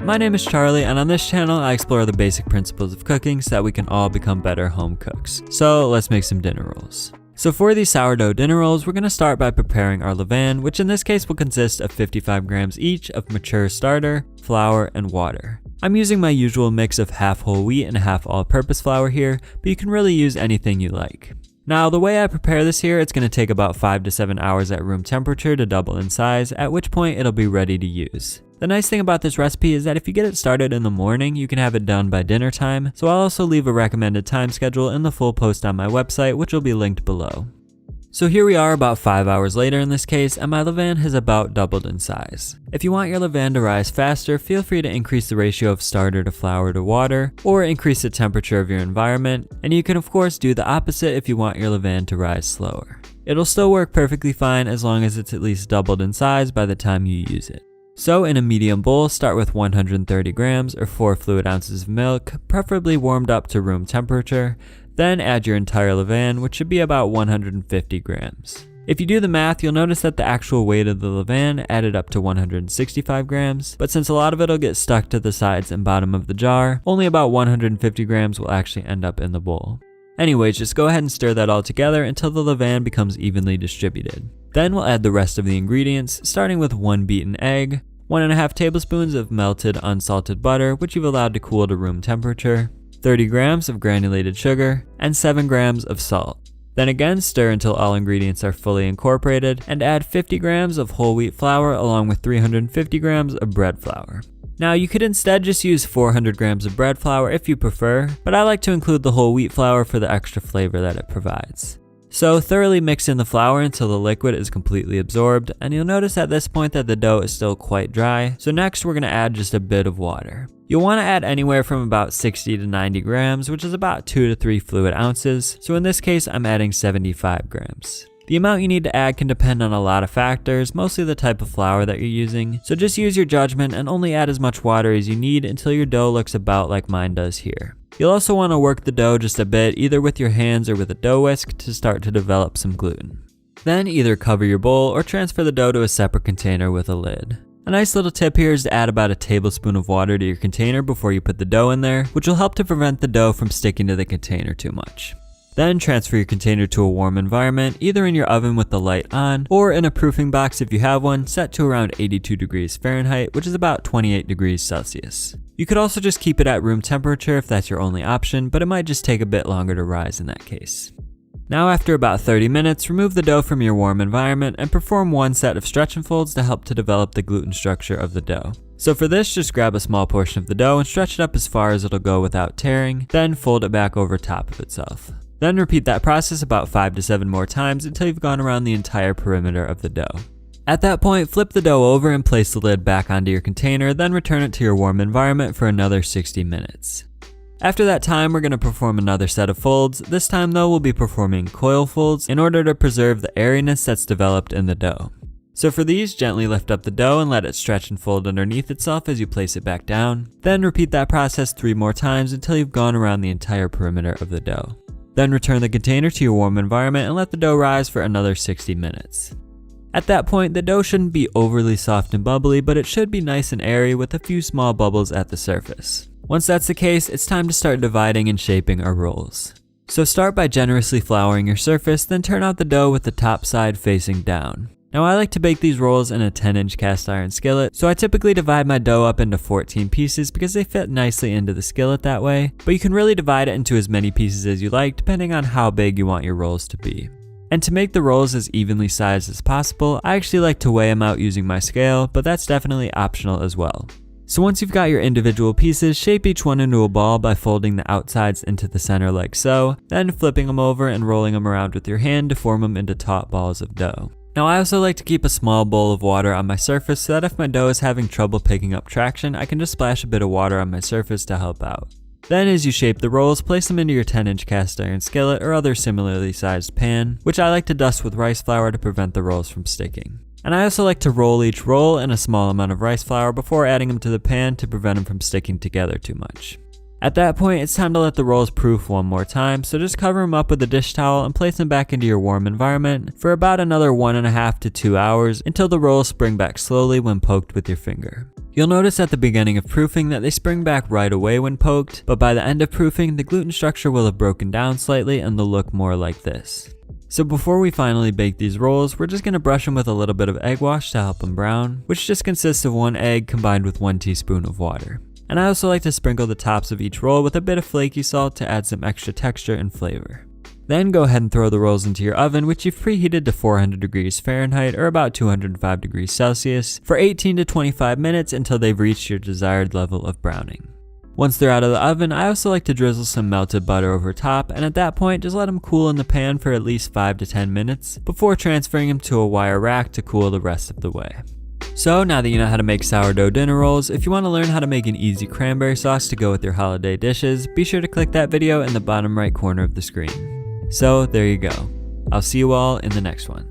My name is Charlie, and on this channel I explore the basic principles of cooking so that we can all become better home cooks. So let's make some dinner rolls. So for these sourdough dinner rolls, we're going to start by preparing our levain, which in this case will consist of 55 grams each of mature starter, flour, and water. I'm using my usual mix of half whole wheat and half all-purpose flour here, but you can really use anything you like. Now, the way I prepare this here, it's going to take about 5 to 7 hours at room temperature to double in size, at which point it'll be ready to use. The nice thing about this recipe is that if you get it started in the morning, you can have it done by dinner time, so I'll also leave a recommended time schedule in the full post on my website, which will be linked below. So here we are about 5 hours later in this case, and my levain has about doubled in size. If you want your levain to rise faster, feel free to increase the ratio of starter to flour to water, or increase the temperature of your environment, and you can of course do the opposite if you want your levain to rise slower. It'll still work perfectly fine as long as it's at least doubled in size by the time you use it. So in a medium bowl, start with 130 grams or 4 fluid ounces of milk, preferably warmed up to room temperature. Then add your entire levain, which should be about 150 grams. If you do the math, you'll notice that the actual weight of the levain added up to 165 grams, but since a lot of it will get stuck to the sides and bottom of the jar, only about 150 grams will actually end up in the bowl. Anyways, just go ahead and stir that all together until the levain becomes evenly distributed. Then we'll add the rest of the ingredients, starting with 1 beaten egg, 1.5 tablespoons of melted unsalted butter, which you've allowed to cool to room temperature, 30 grams of granulated sugar, and 7 grams of salt. Then again stir until all ingredients are fully incorporated, and add 50 grams of whole wheat flour along with 350 grams of bread flour. Now you could instead just use 400 grams of bread flour if you prefer, but I like to include the whole wheat flour for the extra flavor that it provides. So thoroughly mix in the flour until the liquid is completely absorbed, and you'll notice at this point that the dough is still quite dry, so next we're going to add just a bit of water. You'll want to add anywhere from about 60 to 90 grams, which is about 2 to 3 fluid ounces, so in this case I'm adding 75 grams. The amount you need to add can depend on a lot of factors, mostly the type of flour that you're using, so just use your judgment and only add as much water as you need until your dough looks about like mine does here. You'll also want to work the dough just a bit, either with your hands or with a dough whisk, to start to develop some gluten. Then either cover your bowl or transfer the dough to a separate container with a lid. A nice little tip here is to add about a tablespoon of water to your container before you put the dough in there, which will help to prevent the dough from sticking to the container too much. Then transfer your container to a warm environment, either in your oven with the light on, or in a proofing box if you have one, set to around 82 degrees Fahrenheit, which is about 28 degrees Celsius. You could also just keep it at room temperature if that's your only option, but it might just take a bit longer to rise in that case. Now after about 30 minutes, remove the dough from your warm environment and perform one set of stretch and folds to help to develop the gluten structure of the dough. So for this, just grab a small portion of the dough and stretch it up as far as it'll go without tearing, then fold it back over top of itself. Then repeat that process about 5 to 7 more times until you've gone around the entire perimeter of the dough. At that point, flip the dough over and place the lid back onto your container, then return it to your warm environment for another 60 minutes. After that time, we're going to perform another set of folds. This time though, we'll be performing coil folds in order to preserve the airiness that's developed in the dough. So for these, gently lift up the dough and let it stretch and fold underneath itself as you place it back down. Then repeat that process 3 more times until you've gone around the entire perimeter of the dough. Then return the container to your warm environment and let the dough rise for another 60 minutes. At that point, the dough shouldn't be overly soft and bubbly, but it should be nice and airy with a few small bubbles at the surface. Once that's the case, it's time to start dividing and shaping our rolls. So start by generously flouring your surface, then turn out the dough with the top side facing down. Now I like to bake these rolls in a 10-inch cast iron skillet, so I typically divide my dough up into 14 pieces because they fit nicely into the skillet that way, but you can really divide it into as many pieces as you like depending on how big you want your rolls to be. And to make the rolls as evenly sized as possible, I actually like to weigh them out using my scale, but that's definitely optional as well. So once you've got your individual pieces, shape each one into a ball by folding the outsides into the center like so, then flipping them over and rolling them around with your hand to form them into taut balls of dough. Now I also like to keep a small bowl of water on my surface so that if my dough is having trouble picking up traction, I can just splash a bit of water on my surface to help out. Then as you shape the rolls, place them into your 10-inch cast iron skillet or other similarly sized pan, which I like to dust with rice flour to prevent the rolls from sticking. And I also like to roll each roll in a small amount of rice flour before adding them to the pan to prevent them from sticking together too much. At that point, it's time to let the rolls proof one more time, so just cover them up with a dish towel and place them back into your warm environment for about another 1.5 to 2 hours until the rolls spring back slowly when poked with your finger. You'll notice at the beginning of proofing that they spring back right away when poked, but by the end of proofing, the gluten structure will have broken down slightly and they'll look more like this. So before we finally bake these rolls, we're just going to brush them with a little bit of egg wash to help them brown, which just consists of 1 egg combined with 1 teaspoon of water. And I also like to sprinkle the tops of each roll with a bit of flaky salt to add some extra texture and flavor. Then go ahead and throw the rolls into your oven, which you've preheated to 400 degrees Fahrenheit or about 205 degrees Celsius for 18 to 25 minutes until they've reached your desired level of browning. Once they're out of the oven, I also like to drizzle some melted butter over top, and at that point just let them cool in the pan for at least 5 to 10 minutes before transferring them to a wire rack to cool the rest of the way. So now that you know how to make sourdough dinner rolls, if you want to learn how to make an easy cranberry sauce to go with your holiday dishes, be sure to click that video in the bottom right corner of the screen. So there you go. I'll see you all in the next one.